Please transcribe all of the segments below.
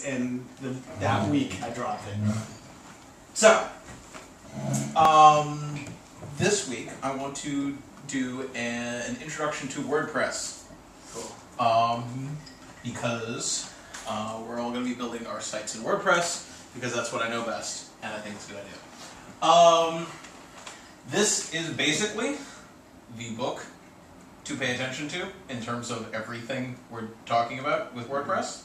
and that week I dropped it. So, this week I want to do an introduction to WordPress. Cool. Because we're all going to be building our sites in WordPress, because that's what I know best, and I think it's a good idea. This is basically the book to pay attention to in terms of everything we're talking about with WordPress.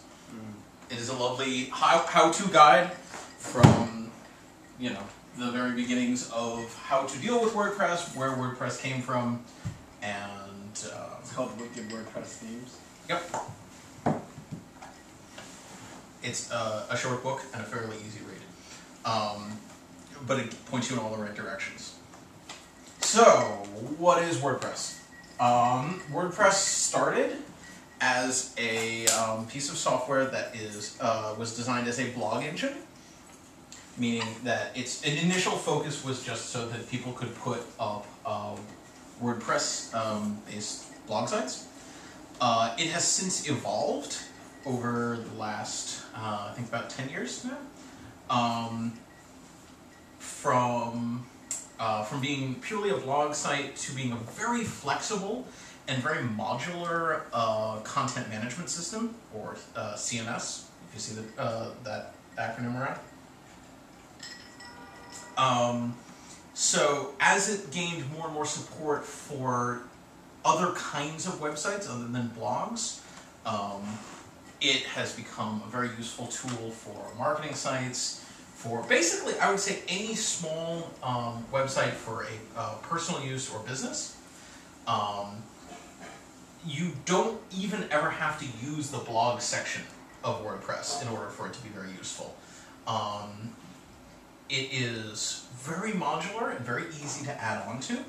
It is a lovely how-to guide from, you know, the very beginnings of how to deal with WordPress, where WordPress came from, and It's called Wicked WordPress Themes. Yep. It's a short book and a fairly easy read, but it points you in all the right directions. So, what is WordPress? WordPress started as a piece of software that was designed as a blog engine, meaning that its initial focus was just so that people could put up WordPress-based blog sites. It has since evolved over the last, I think about 10 years now, from being purely a blog site to being a very flexible and very modular content management system, or CMS, if you see that acronym around. So as it gained more and more support for other kinds of websites other than blogs, it has become a very useful tool for marketing sites, for basically, I would say, any small website for a personal use or business. You don't even ever have to use the blog section of WordPress in order for it to be very useful. It is very modular and very easy to add on to.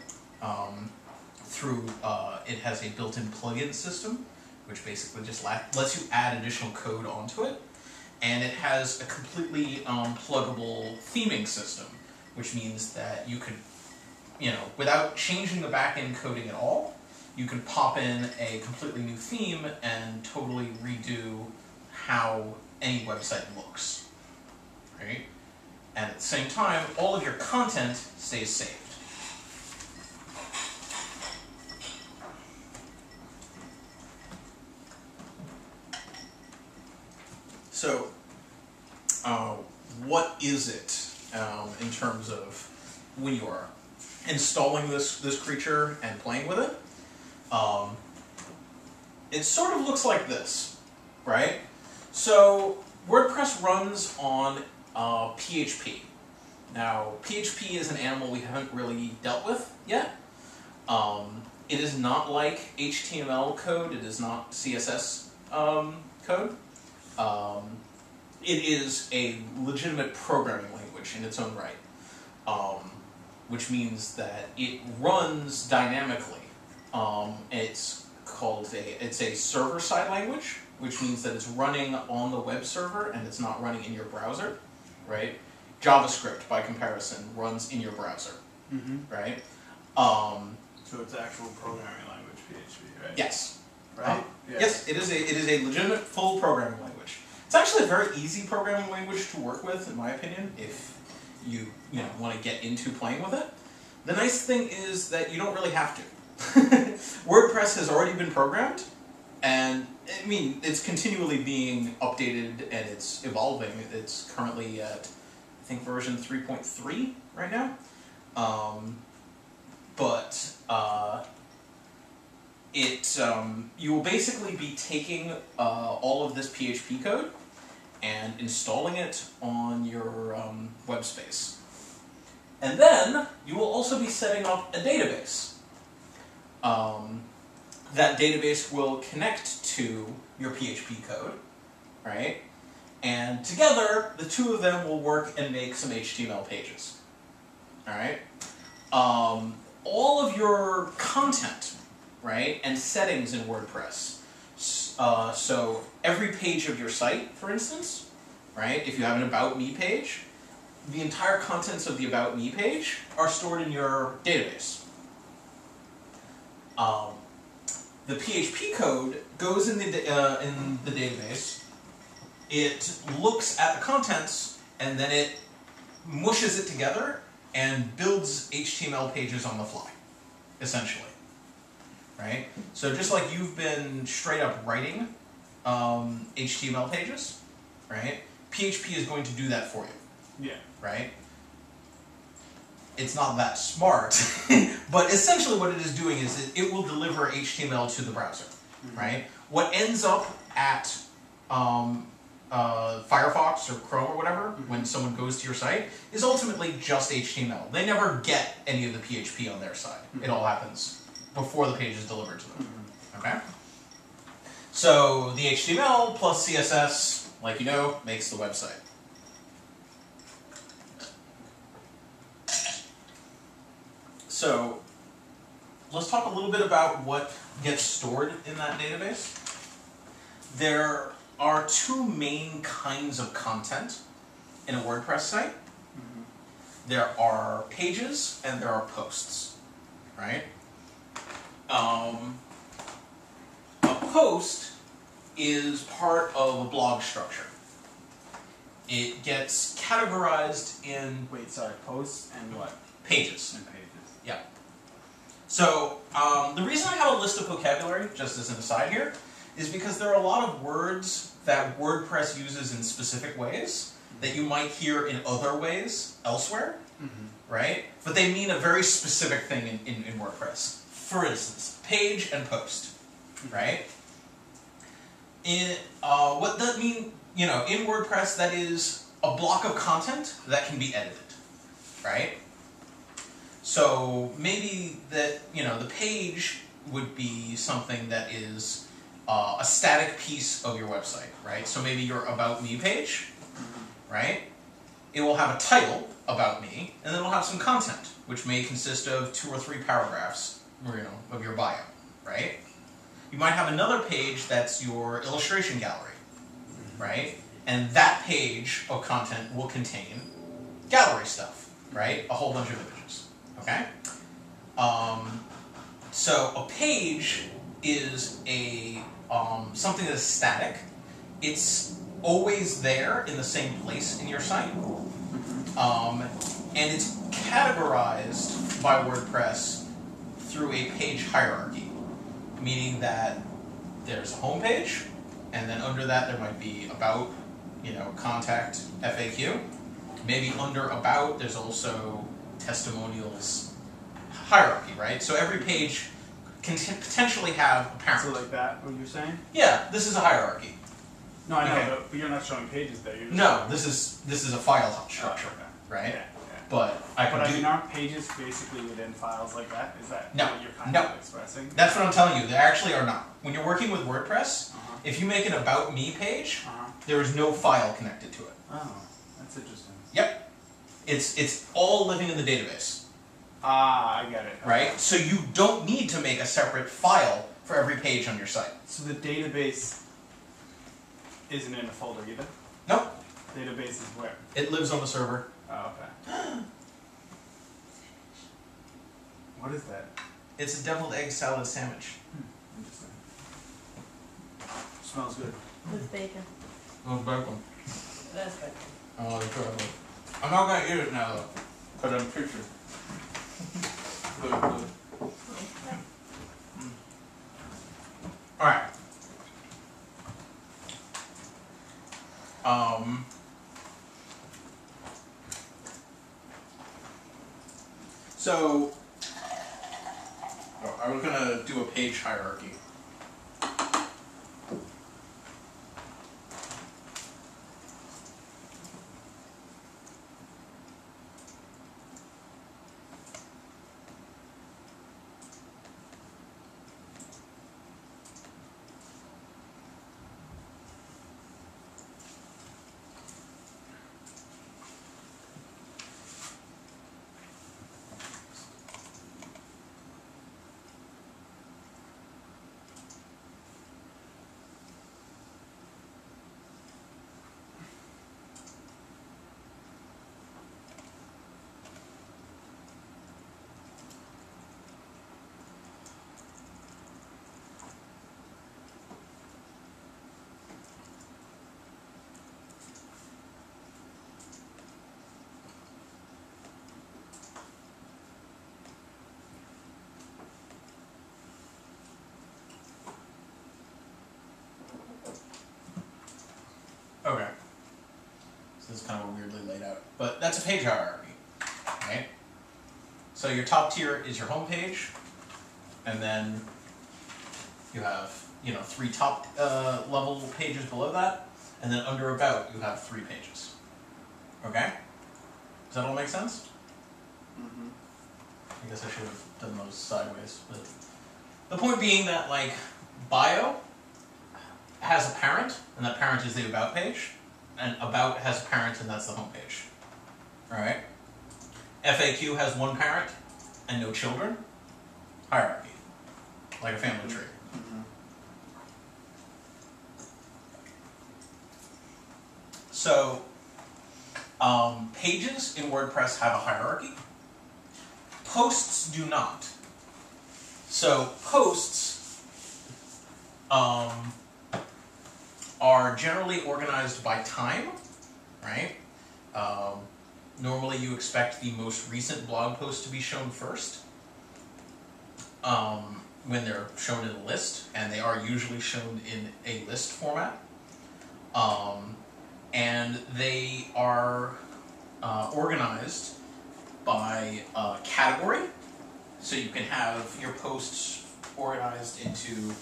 It has a built-in plugin system, which basically just lets you add additional code onto it. And it has a completely pluggable theming system, which means that you could, without changing the back-end coding at all, you can pop in a completely new theme and totally redo how any website looks, right? And at the same time, all of your content stays saved. So, what is it in terms of when you are installing this creature and playing with it? It sort of looks like this, right? So WordPress runs on PHP. Now, PHP is an animal we haven't really dealt with yet. It is not like HTML code. It is not CSS code. It is a legitimate programming language in its own right, which means that it runs dynamically. It's a server-side language, which means that it's running on the web server and it's not running in your browser, right? JavaScript, by comparison, runs in your browser, right? So it's actual programming language, PHP, right? Yes. Right? Yes, it is a legitimate full programming language. It's actually a very easy programming language to work with, in my opinion, if you want to get into playing with it. The nice thing is that you don't really have to. WordPress has already been programmed, and I mean, it's continually being updated and it's evolving. It's currently at, I think, version 3.3 right now. You will basically be taking all of this PHP code and installing it on your web space. And then you will also be setting up a database. That database will connect to your PHP code, right? And together, the two of them will work and make some HTML pages, all right? All of your content, right, and settings in WordPress. So every page of your site, for instance, right, if you have an About Me page, the entire contents of the About Me page are stored in your database. The PHP code goes in the database, it looks at the contents and then it mushes it together and builds HTML pages on the fly, essentially. Right? So just like you've been straight up writing HTML pages, right? PHP is going to do that for you. Yeah. Right? It's not that smart, but essentially what it is doing is it will deliver HTML to the browser, right? What ends up at Firefox or Chrome or whatever, when someone goes to your site, is ultimately just HTML. They never get any of the PHP on their side. It all happens before the page is delivered to them, okay? So the HTML plus CSS, like you know, makes the website. So let's talk a little bit about what gets stored in that database. There are two main kinds of content in a WordPress site. There are pages and there are posts, right? A post is part of a blog structure. It gets categorized in... Wait, sorry, posts and what? Pages. And pages. Yeah. So, the reason I have a list of vocabulary, just as an aside here, is because there are a lot of words that WordPress uses in specific ways that you might hear in other ways elsewhere, right? But they mean a very specific thing in WordPress. For instance, page and post, right? What that mean, you know, in WordPress, that is a block of content that can be edited, right? So maybe that, you know, the page would be something that is a static piece of your website, right? So maybe your About Me page, right? It will have a title, About Me, and then it'll have some content, which may consist of 2 or 3 paragraphs, you know, of your bio, right? You might have another page that's your illustration gallery, right? And that page of content will contain gallery stuff, right? A whole bunch of images, okay? So a page is a something that is static. It's always there in the same place in your site. And it's categorized by WordPress through a page hierarchy, meaning that there's a home page, and then under that there might be about, you know, contact, FAQ. Maybe under about there's also testimonials hierarchy, right? So every page can potentially have a parent. So like that, what you're saying? Yeah, this is a hierarchy. No, I know, Okay. but you're not showing pages there. You're just No, showing... this is a file structure, okay. right? Yeah. But I can But do. I mean, aren't pages basically within files like that? Is that No, what you're kind no. of expressing? That's what I'm telling you. They actually are not. When you're working with WordPress, if you make an About Me page, there is no file connected to it. Oh, that's interesting. Yep. It's all living in the database. Ah, I get it. Right? So you don't need to make a separate file for every page on your site. So the database isn't in a folder either? Nope. Database is where? It lives on the server. Oh, okay. What is that? It's a deviled egg salad sandwich. Interesting. Smells good. With bacon. Oh, bacon. That's bacon. Oh, incredible. I'm not going to eat it now, though, because I'm pictured. Good, good. Alright. So, I was going to do a page hierarchy. is kind of weirdly laid out. But that's a page hierarchy, right? So your top tier is your home page, and then you have, 3 top level pages below that, and then under about you have 3 pages. Okay? Does that all make sense? Mm-hmm. I guess I should have done those sideways, but the point being that, like, bio has a parent, and that parent is the about page, and about has a parent, and that's the home page. Alright? FAQ has one parent and no children. Hierarchy. Like a family tree. Mm-hmm. So, pages in WordPress have a hierarchy. Posts do not. So, posts are generally organized by time, right? Normally you expect the most recent blog post to be shown first when they're shown in a list, and they are usually shown in a list format. And they are organized by category, so you can have your posts organized into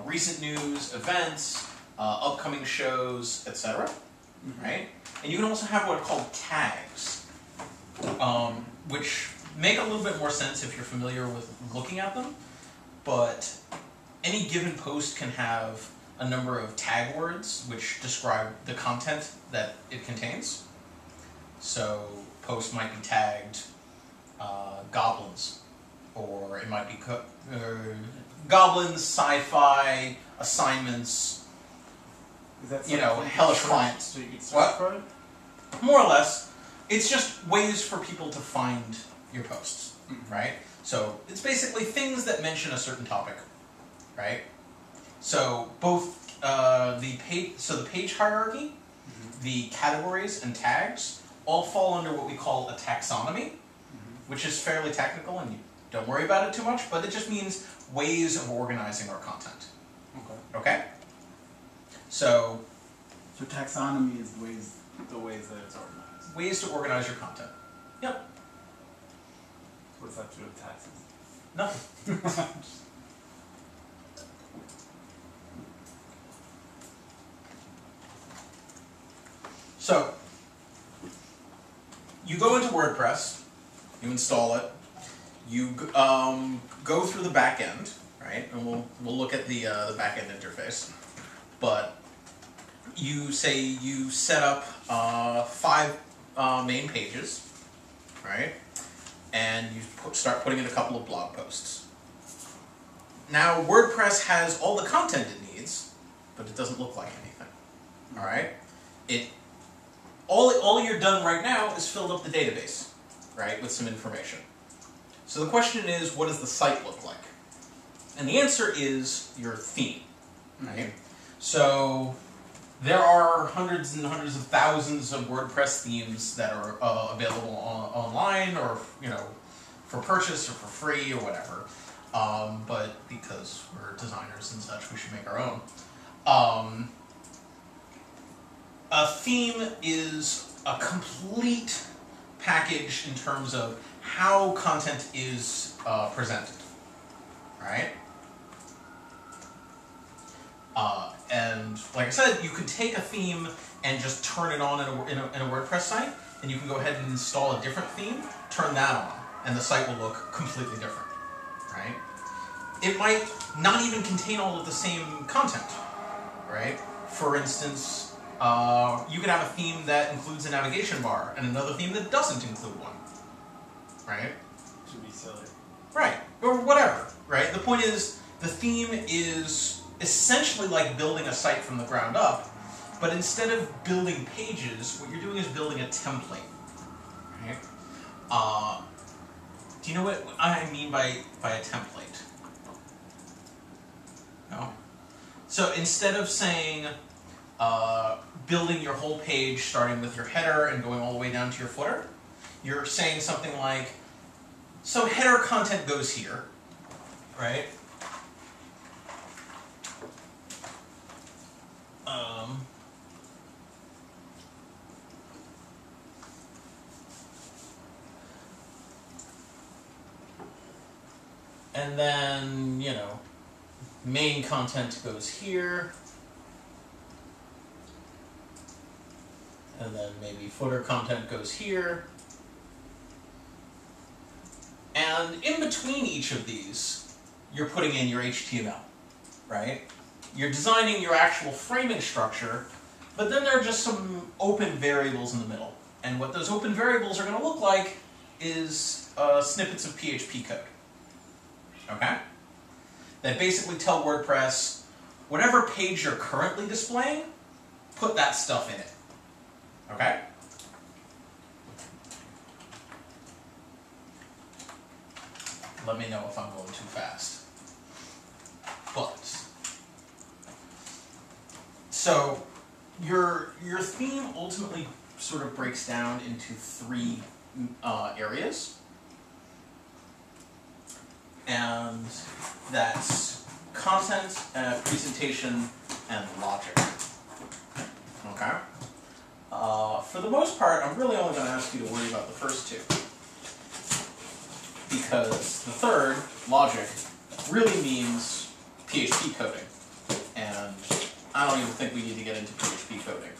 recent news, events, upcoming shows, etc. Right? And you can also have what are called tags, which make a little bit more sense if you're familiar with looking at them, but any given post can have a number of tag words which describe the content that it contains. So, post might be tagged goblins, or it might be goblins, sci-fi, assignments, Is that hellish clients. So you can search What? for it? More or less, it's just ways for people to find your posts, right? So it's basically things that mention a certain topic, right? So both the page hierarchy, the categories and tags all fall under what we call a taxonomy, which is fairly technical, and you don't worry about it too much, but it just means ways of organizing our content. Okay. Okay? So taxonomy is the ways that it's organized. ways to organize your content. Yep. What's that to do with taxes? Nothing. So, you go into WordPress, you install it, you go through the back end, right? And we'll look at the back end interface. But you say you set up 5 main pages, right? And you start putting in a couple of blog posts. Now, WordPress has all the content it needs, but it doesn't look like anything. All right? All you're done right now is filled up the database, right, with some information. So the question is, what does the site look like? And the answer is your theme, right? So there are hundreds and hundreds of thousands of WordPress themes that are available online, or for purchase or for free or whatever. But because we're designers and such, we should make our own. A theme is a complete package in terms of how content is presented, right? And like I said, you could take a theme and just turn it on in a WordPress site, and you can go ahead and install a different theme, turn that on, and the site will look completely different, right? It might not even contain all of the same content, right? For instance, you could have a theme that includes a navigation bar and another theme that doesn't include one, right? Should be silly. Right, or whatever, right? The point is, the theme is essentially like building a site from the ground up, but instead of building pages, what you're doing is building a template, right? Do you know what I mean by a template? No? So instead of saying, building your whole page starting with your header and going all the way down to your footer, you're saying something like, so header content goes here, right? And then, you know, main content goes here. And then maybe footer content goes here. And in between each of these, you're putting in your HTML, right? You're designing your actual framing structure, but then there are just some open variables in the middle. And what those open variables are going to look like is snippets of PHP code. Okay? That basically tell WordPress, whatever page you're currently displaying, put that stuff in it. Okay? Let me know if I'm going too fast. But, so, your theme ultimately sort of breaks down into three areas. And that's content, presentation, and logic. Okay? For the most part, I'm really only going to ask you to worry about the first two. Because the third, logic, really means PHP coding. And I don't even think we need to get into PHP coding.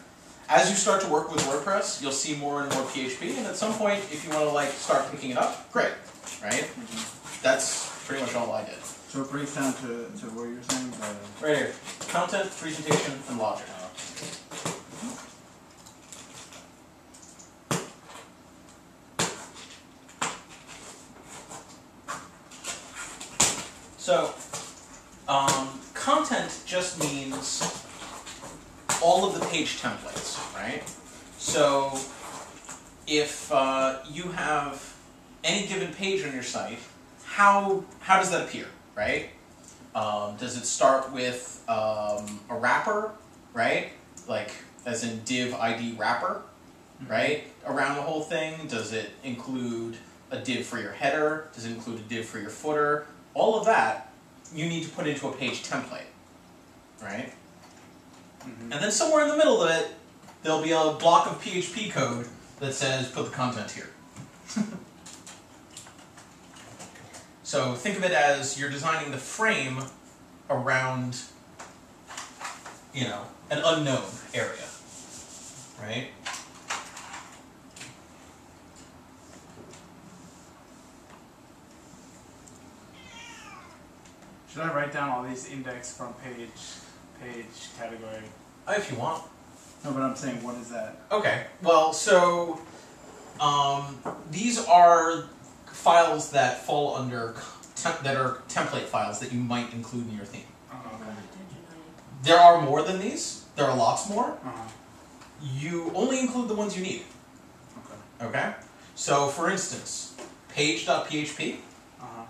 As you start to work with WordPress, you'll see more and more PHP, and at some point, if you want to like start picking it up, great, right? That's pretty much all I did. So it breaks down to what you're saying? Right here. Content, presentation, and logic. So, content just means all of the page templates, right? So, if you have any given page on your site, how does that appear, right? Does it start with a wrapper, right? Like, as in div ID wrapper, right? Around the whole thing? Does it include a div for your header? Does it include a div for your footer? All of that you need to put into a page template, right? And then somewhere in the middle of it, there'll be a block of PHP code that says put the content here. So think of it as you're designing the frame around, you know, an unknown area, right? Should I write down all these index from page category? If you want. No, but I'm saying, what is that? Okay. Well, so these are files that fall under that are template files that you might include in your theme. Okay. There are more than these. There are lots more. Uh-huh. You only include the ones you need. Okay. Okay? So, for instance, page.php. Uh-huh.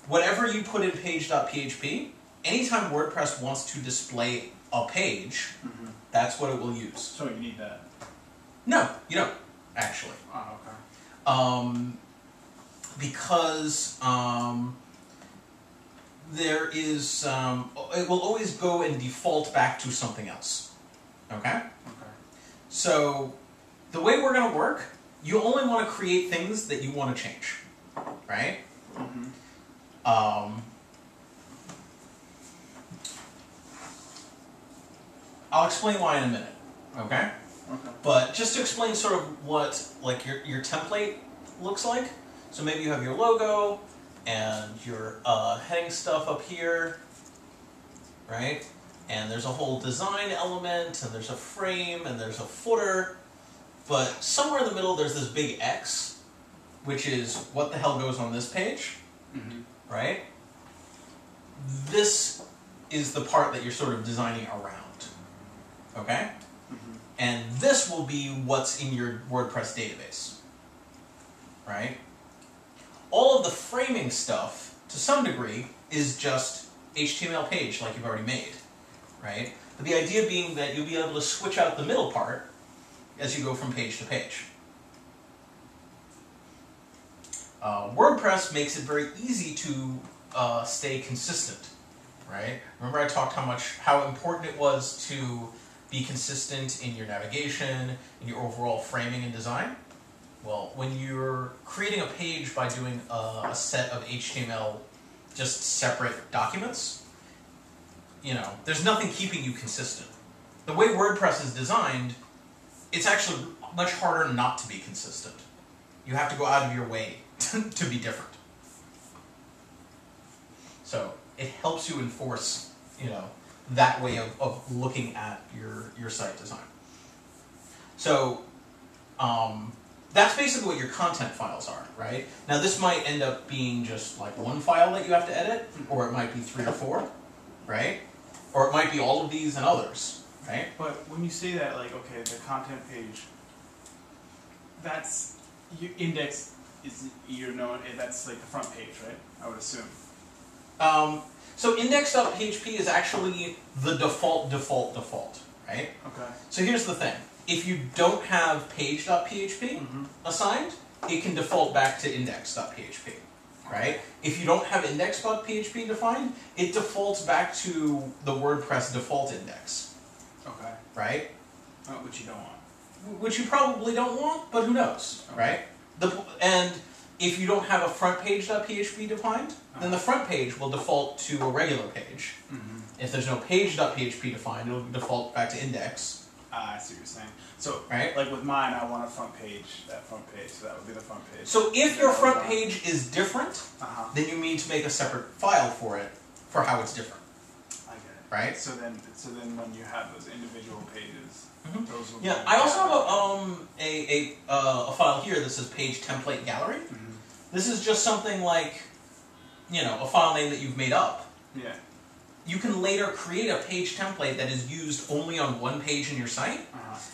Whatever you put in page.php, anytime WordPress wants to display a page, that's what it will use. So you need that? No, you don't, actually. Oh, okay. Because there is, it will always go and default back to something else. Okay? Okay. So, the way we're going to work, you only want to create things that you want to change. Right? I'll explain why in a minute. Okay? Okay. But just to explain sort of what like your template looks like. So maybe you have your logo and your heading stuff up here, right? And there's a whole design element, and there's a frame, and there's a footer. But somewhere in the middle, there's this big X, which is what the hell goes on this page, right? This is the part that you're sort of designing around, okay? And this will be what's in your WordPress database, right? All of the framing stuff, to some degree, is just HTML page like you've already made, right? But the idea being that you'll be able to switch out the middle part as you go from page to page. WordPress makes it very easy to stay consistent, right? Remember I talked how important it was to be consistent in your navigation, in your overall framing and design? Well, when you're creating a page by doing a set of HTML just separate documents, you know, there's nothing keeping you consistent. The way WordPress is designed, it's actually much harder not to be consistent. You have to go out of your way to be different. So it helps you enforce, you know, that way of looking at your site design. So that's basically what your content files are, right? Now this might end up being just like one file that you have to edit, or it might be 3 or 4, right? Or it might be all of these and others, right? But when you say that, like, okay, the content page, that's, your index is, that's like the front page, right? I would assume. So index.php is actually the default, right? Okay. So here's the thing. If you don't have page.php assigned, it can default back to index.php, right? If you don't have index.php defined, it defaults back to the WordPress default index, Okay. right? Which you don't want. Which you probably don't want, but who knows, right? And if you don't have a front page.php defined, then the front page will default to a regular page. If there's no page.php defined, it'll default back to index. I see what you're saying. So, right? Like with mine, I want a front page, that front page, so that would be the front page. So if your front page is different, then you need to make a separate file for it, for how it's different. I get it. Right? So then when you have those individual pages, those will Yeah, I also have a file here that says page template gallery. This is just something like, you know, a file name that you've made up. Yeah. You can later create a page template that is used only on one page in your site.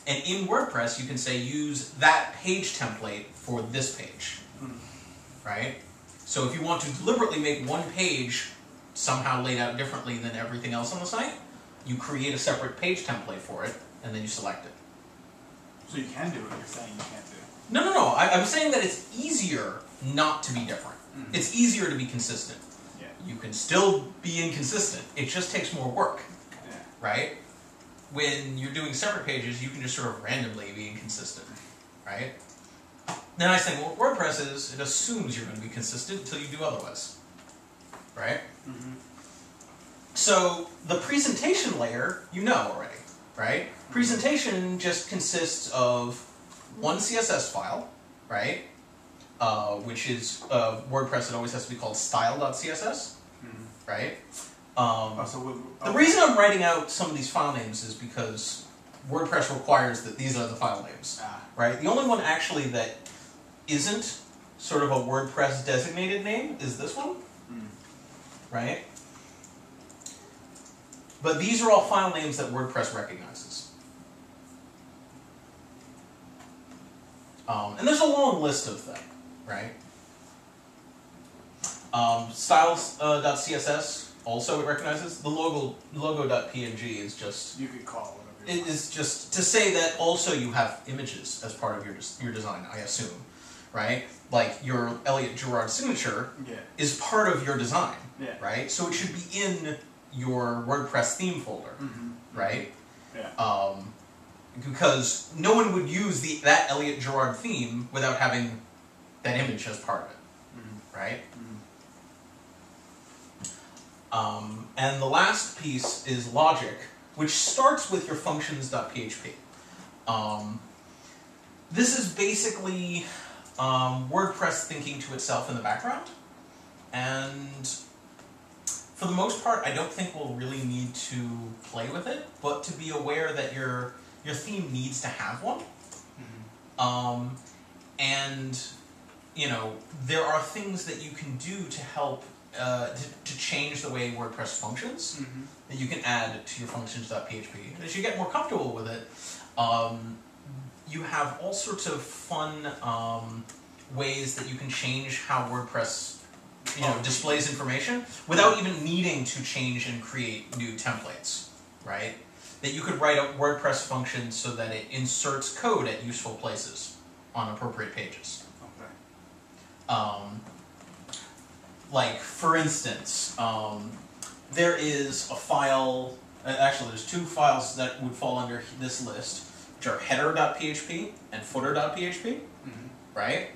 And in WordPress, you can say use that page template for this page. Right? So if you want to deliberately make one page somehow laid out differently than everything else on the site, you create a separate page template for it, and then you select it. So you can do what you're saying you can't do. No. I'm saying that it's easier not to be different. It's easier to be consistent. Yeah. You can still be inconsistent. It just takes more work. Yeah. Right? When you're doing separate pages, you can just sort of randomly be inconsistent. Right? The nice thing with WordPress is it assumes you're going to be consistent until you do otherwise. Right? So the presentation layer, you know already. Right? Presentation just consists of one CSS file, right? Which is WordPress, it always has to be called style.css, right? The reason I'm writing out some of these file names is because WordPress requires that these are the file names, right? The only one actually that isn't sort of a WordPress designated name is this one, right? But these are all file names that WordPress recognizes. And there's a long list of them, right? Styles.css also it recognizes. The logo.png is just... You could call it whatever you It want. is just to say that also you have images as part of your design, I assume, right? Like your Elliot Gerard signature is part of your design, right? So it should be in your WordPress theme folder, right? Yeah. Because no one would use that Elliot Gerard theme without having that image as part of it, right? And the last piece is logic, which starts with your functions.php. This is basically WordPress thinking to itself in the background, and for the most part, I don't think we'll really need to play with it, but to be aware that your theme needs to have one. And, you know, there are things that you can do to help to change the way WordPress functions that you can add to your functions.php. And as you get more comfortable with it, you have all sorts of fun ways that you can change how WordPress displays information without even needing to change and create new templates, right? That you could write a WordPress function so that it inserts code at useful places on appropriate pages. Okay. Like, for instance, there is a file, actually there's two files that would fall under this list, which are header.php and footer.php, right?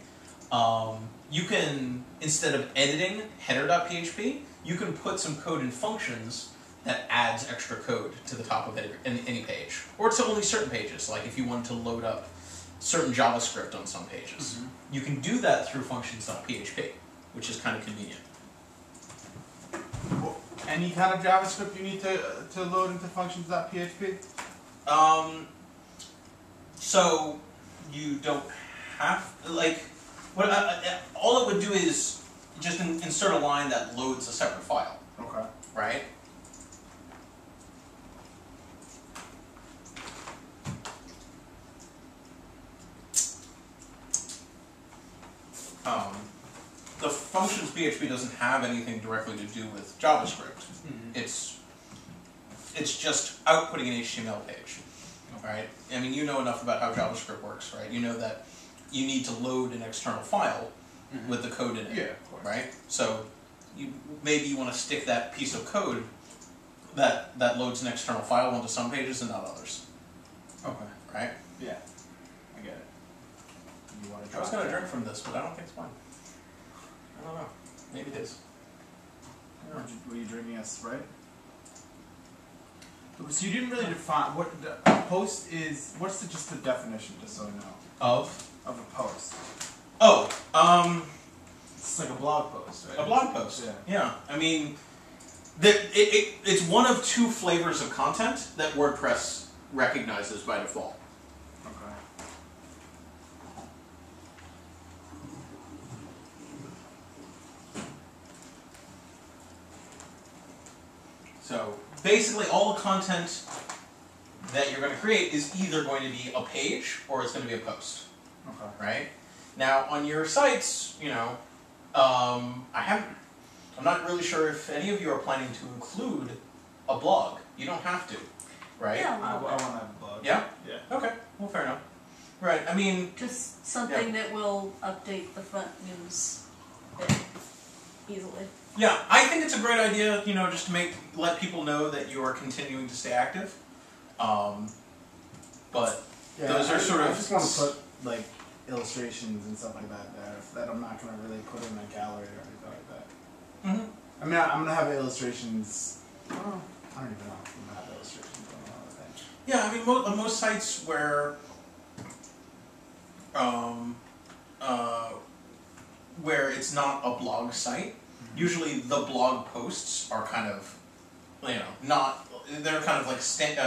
You can, instead of editing header.php, you can put some code in functions that adds extra code to the top of any page, or to only certain pages. Like if you wanted to load up certain JavaScript on some pages, you can do that through functions.php, which is kind of convenient. Any kind of JavaScript you need to load into functions.php? So you don't have what all it would do is just insert a line that loads a separate file, Okay. right? The functions PHP doesn't have anything directly to do with JavaScript. It's just outputting an HTML page, right? I mean, you know enough about how JavaScript works, right? You know that you need to load an external file with the code in it, Yeah, of course. right? So maybe you want to stick that piece of code that loads an external file onto some pages and not others. Okay. Right? Yeah. I get it. You want to I was going to drink from this, but I don't think it's mine. I don't know. Maybe it is. Were you drinking a Sprite? So you didn't really define what the post is. What's just the definition, just so I know, Of a post? Oh, It's like a blog post, right? a blog post. Yeah. Yeah. I mean, it's one of two flavors of content that WordPress recognizes by default. Okay. So basically, all the content that you're going to create is either going to be a page or it's going to be a post. Okay. Right? Now, on your sites, you know, I'm not really sure if any of you are planning to include a blog. You don't have to, right? Yeah, I a little want bit. to have a blog. Yeah? Yeah. Okay. Well, fair enough. Right. I mean, Just something that will update the front news bit easily. yeah, I think it's a great idea, you know, just to let people know that you are continuing to stay active. But Yeah, those are sort of... I just want to put like illustrations and stuff like that there that I'm not going to really put in a gallery or anything like that. Mhm. I mean, I'm going to have illustrations. I don't even know if I'm going to have illustrations on all of that. Yeah, I mean, on most sites where it's not a blog site, usually the blog posts are kind of, you know, they're kind of like saved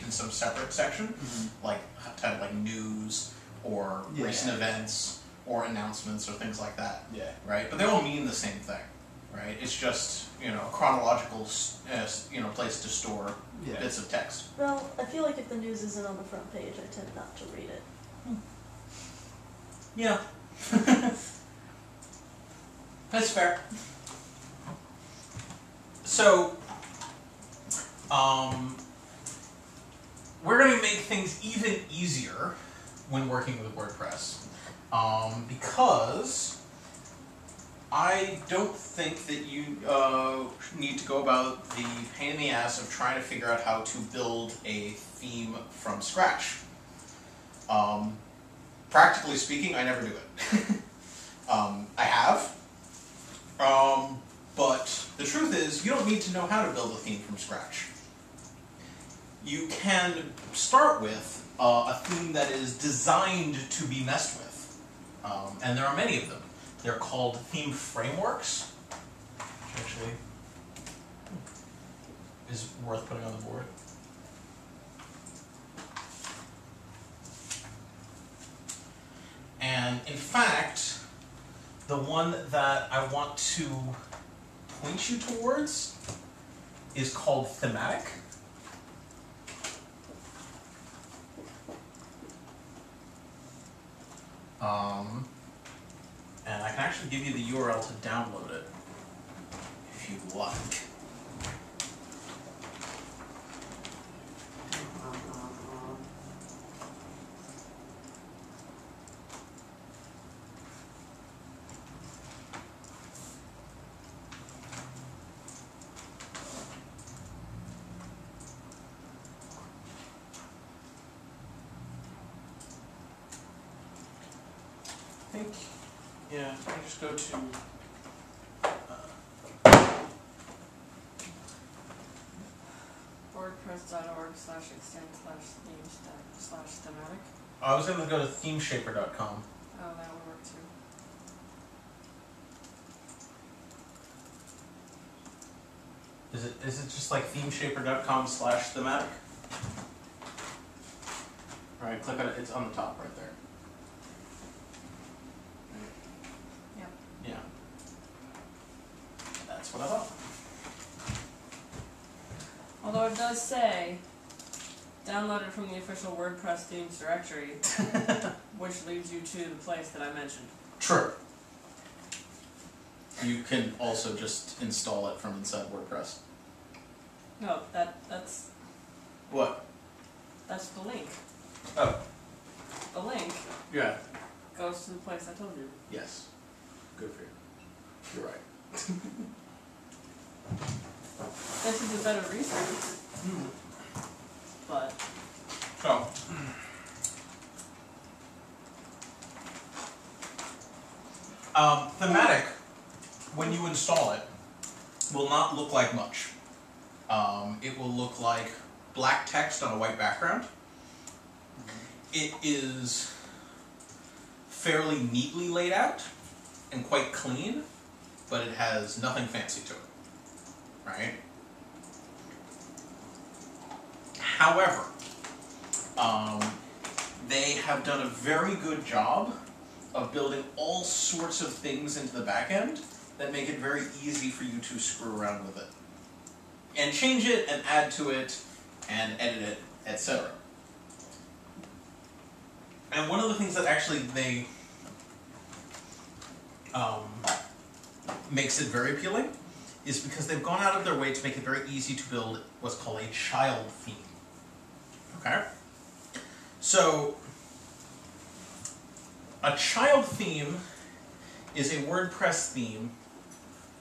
in some separate section, like type like news or recent events or announcements or things like that. Yeah. Right, but they all mean the same thing, right? It's just, you know, a chronological, place to store bits of text. Well, I feel like if the news isn't on the front page, I tend not to read it. Yeah. That's fair. So, we're going to make things even easier when working with WordPress, because I don't think that you need to go about the pain in the ass of trying to figure out how to build a theme from scratch. Practically speaking, I never do it. I have, but the truth is, you don't need to know how to build a theme from scratch. You can start with a theme that is designed to be messed with, and there are many of them. They're called theme frameworks, which actually is worth putting on the board. And in fact, the one that I want to point you towards is called thematic. And I can actually give you the URL to download it if you'd like. I think Yeah, I just go to WordPress.org/extend/themes/thematic. I was gonna go to themeshaper.com. Oh, that would work too. Is it just like themeshaper.com/thematic? Alright, click on it, it's on the top right there. Yep. Yeah. That's what I thought. Although it does say, download it from the official WordPress themes directory, which leads you to the place that I mentioned. True. You can also just install it from inside WordPress. No, that's What? the link. Oh. The link Yeah. goes to the place I told you. Yes. Good for you. You're right. This is a better resource. But So. Thematic, when you install it, will not look like much. It will look like black text on a white background. It is fairly neatly laid out and quite clean, but it has nothing fancy to it, right? However, they have done a very good job of building all sorts of things into the back end that make it very easy for you to screw around with it. And change it, and add to it, and edit it, etc. And one of the things that actually they makes it very appealing is because they've gone out of their way to make it very easy to build what's called a child theme. Okay? So, a child theme is a WordPress theme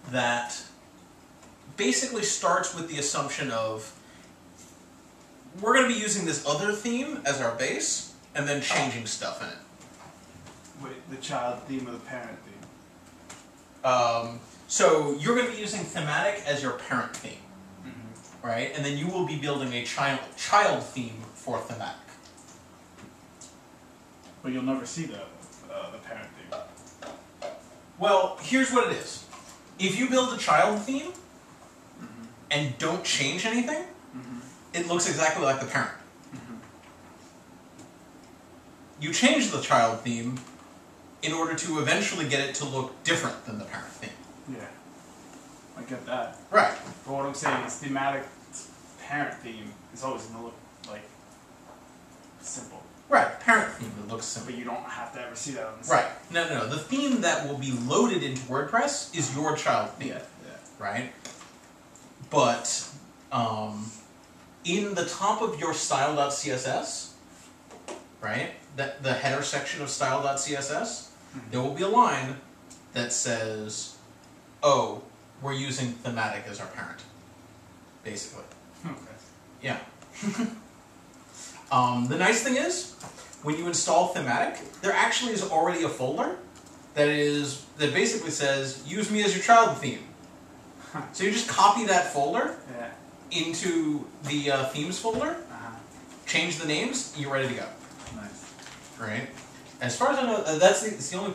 that basically starts with the assumption of we're going to be using this other theme as our base and then changing stuff in it. Wait, the child theme or the parent theme? So you're going to be using thematic as your parent theme, right? And then you will be building a child theme for thematic. But you'll never see the parent theme. Well, here's what it is. If you build a child theme and don't change anything, it looks exactly like the parent. You change the child theme in order to eventually get it to look different than the parent theme. Yeah. I get that. Right. But what I'm saying is thematic parent theme is always going to look like simple. Right, parent theme that looks simple. But you don't have to ever see that on the Right. No. The theme that will be loaded into WordPress is your child theme. Yeah. Right? But in the top of your style.css, right, the header section of style.css, there will be a line that says, oh, we're using thematic as our parent, basically. Okay. Yeah. The nice thing is, when you install thematic, there actually is already a folder that basically says, use me as your child theme. So you just copy that folder into the themes folder, change the names, you're ready to go. Nice. Right? As far as I know, it's the only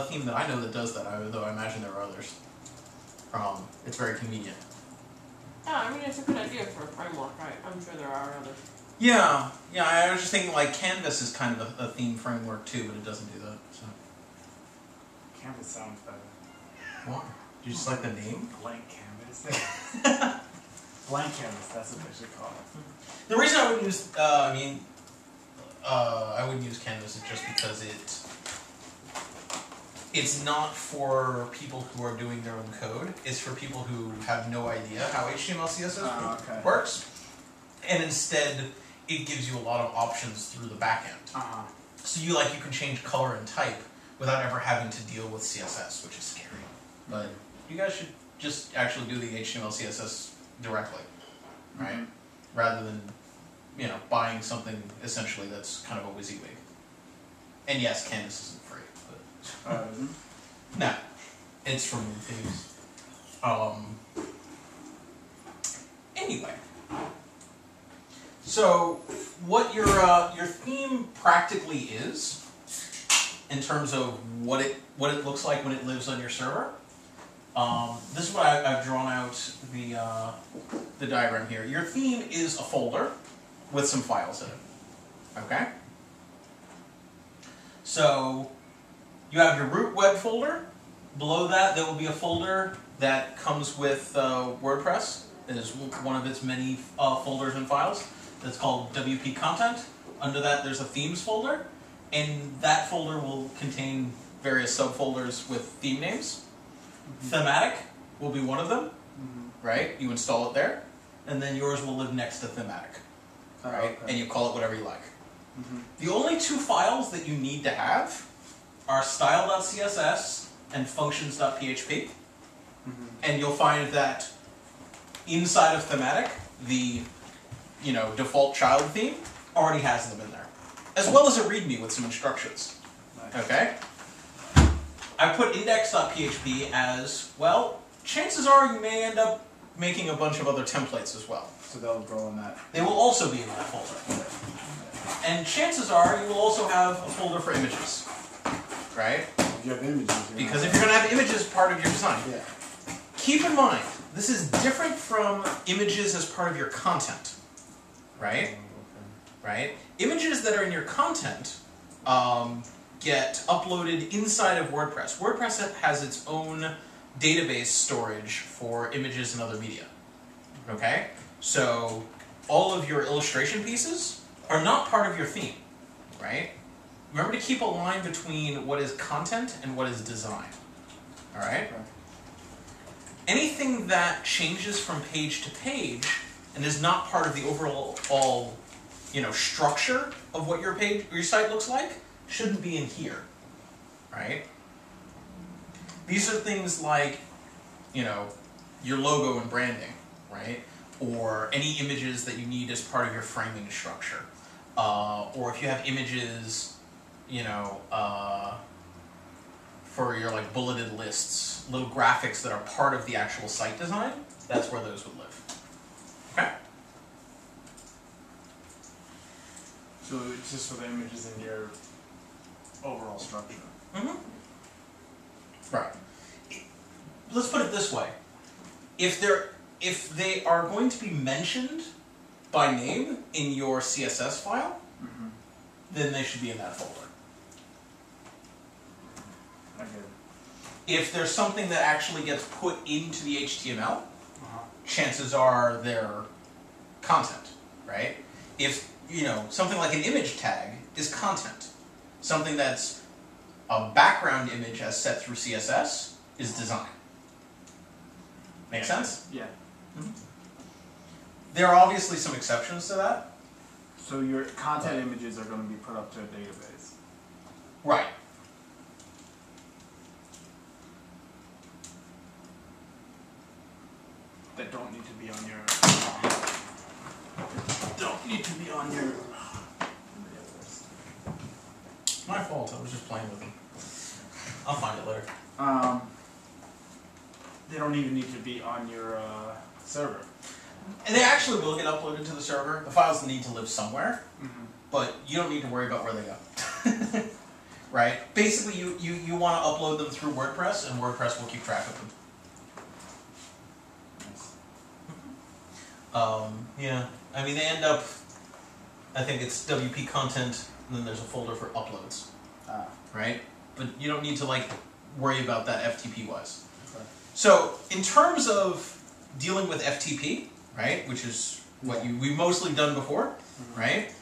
theme that I know that does that, though I imagine there are others. It's very convenient. yeah, I mean it's a good idea for a framework, right? I'm sure there are others. Yeah, I was just thinking like Canvas is kind of a theme framework too, but it doesn't do that. So. Canvas sounds better. Why? Do you just like the name? Blank canvas. Blank canvas, that's what they should call it. The reason I wouldn't use, I wouldn't use Canvas is just because it's not for people who are doing their own code. It's for people who have no idea how HTML, CSS works, and instead it gives you a lot of options through the back end. So you can change color and type without ever having to deal with CSS, which is scary. But you guys should just actually do the HTML, CSS directly, right? Rather than, buying something essentially that's kind of a WYSIWYG. And yes, Canvas isn't free, but No, it's from themes. Anyway, so what your theme practically is, in terms of what it looks like when it lives on your server. This is what I've drawn out the diagram here. Your theme is a folder with some files in it. Okay. So you have your root web folder. Below that, there will be a folder that comes with WordPress. It is one of its many folders and files. That's called WP Content. Under that, there's a themes folder, and that folder will contain various subfolders with theme names. Thematic will be one of them, right? You install it there, and then yours will live next to thematic, right? Okay. And you call it whatever you like. The only two files that you need to have are style.css and functions.php, and you'll find that inside of thematic, the default child theme already has them in there, as well as a README with some instructions. Nice. Okay. I put index.php as, well, chances are you may end up making a bunch of other templates as well. So they'll go in that. They will also be in that folder. And chances are you will also have a folder for images, right? If you have images. Because if you're going to have images part of your design. Yeah. Keep in mind, this is different from images as part of your content, right? Right? Images that are in your content get uploaded inside of WordPress. WordPress has its own database storage for images and other media. Okay? So all of your illustration pieces are not part of your theme, right? Remember to keep a line between what is content and what is design. All right? Okay. Anything that changes from page to page and is not part of the overall structure of what your site looks like shouldn't be in here, right? These are things like, your logo and branding, right? Or any images that you need as part of your framing structure. Or if you have images, for your bulleted lists, little graphics that are part of the actual site design, that's where those would live. Okay? So it's just for the images in your overall structure. Right. Let's put it this way. If they are going to be mentioned by name in your CSS file, then they should be in that folder. I get it. If there's something that actually gets put into the HTML, chances are they're content, right? If, something like an image tag is content. Something that's a background image as set through CSS is design. Make sense? Yeah. There are obviously some exceptions to that. So your content images are going to be put up to a database. Right. That don't need to be on your. Don't need to be on your. My fault. I was just playing with them. I'll find it later. They don't even need to be on your server. And they actually will get uploaded to the server. The files need to live somewhere, but you don't need to worry about where they go. Right? Basically, you want to upload them through WordPress, and WordPress will keep track of them. Yeah. I mean, they end up, I think it's WP content, and then there's a folder for uploads. Right? But you don't need to, worry about that FTP-wise. Okay. So, in terms of dealing with FTP, right, which is what we've mostly done before, right?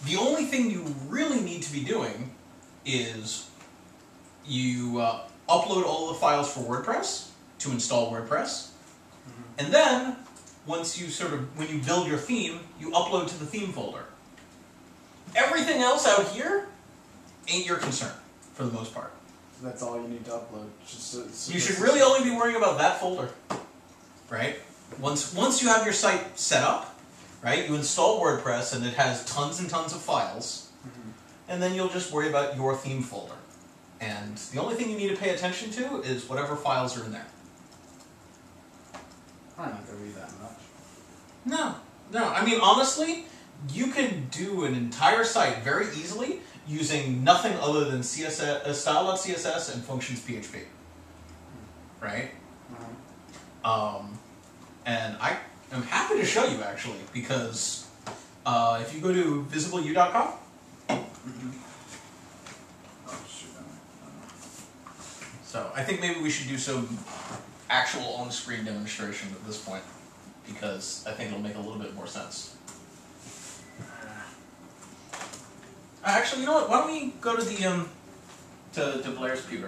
The only thing you really need to be doing is you upload all the files for WordPress to install WordPress, and then once you when you build your theme, you upload to the theme folder. Everything else out here ain't your concern for the most part. So that's all you need to upload. You should really only be worrying about that folder, right? Once you have your site set up, right, you install WordPress and it has tons and tons of files, and then you'll just worry about your theme folder. And the only thing you need to pay attention to is whatever files are in there. Probably not gonna be that much. No. I mean, honestly, you can do an entire site very easily using nothing other than CSS, style.css and functions.php. Right? And I am happy to show you, actually, because if you go to visibleu.com, Oh shoot! so I think maybe we should do some actual on-screen demonstration at this point, because I think it'll make a little bit more sense. Actually, you know what? Why don't we go to the to Blair's computer?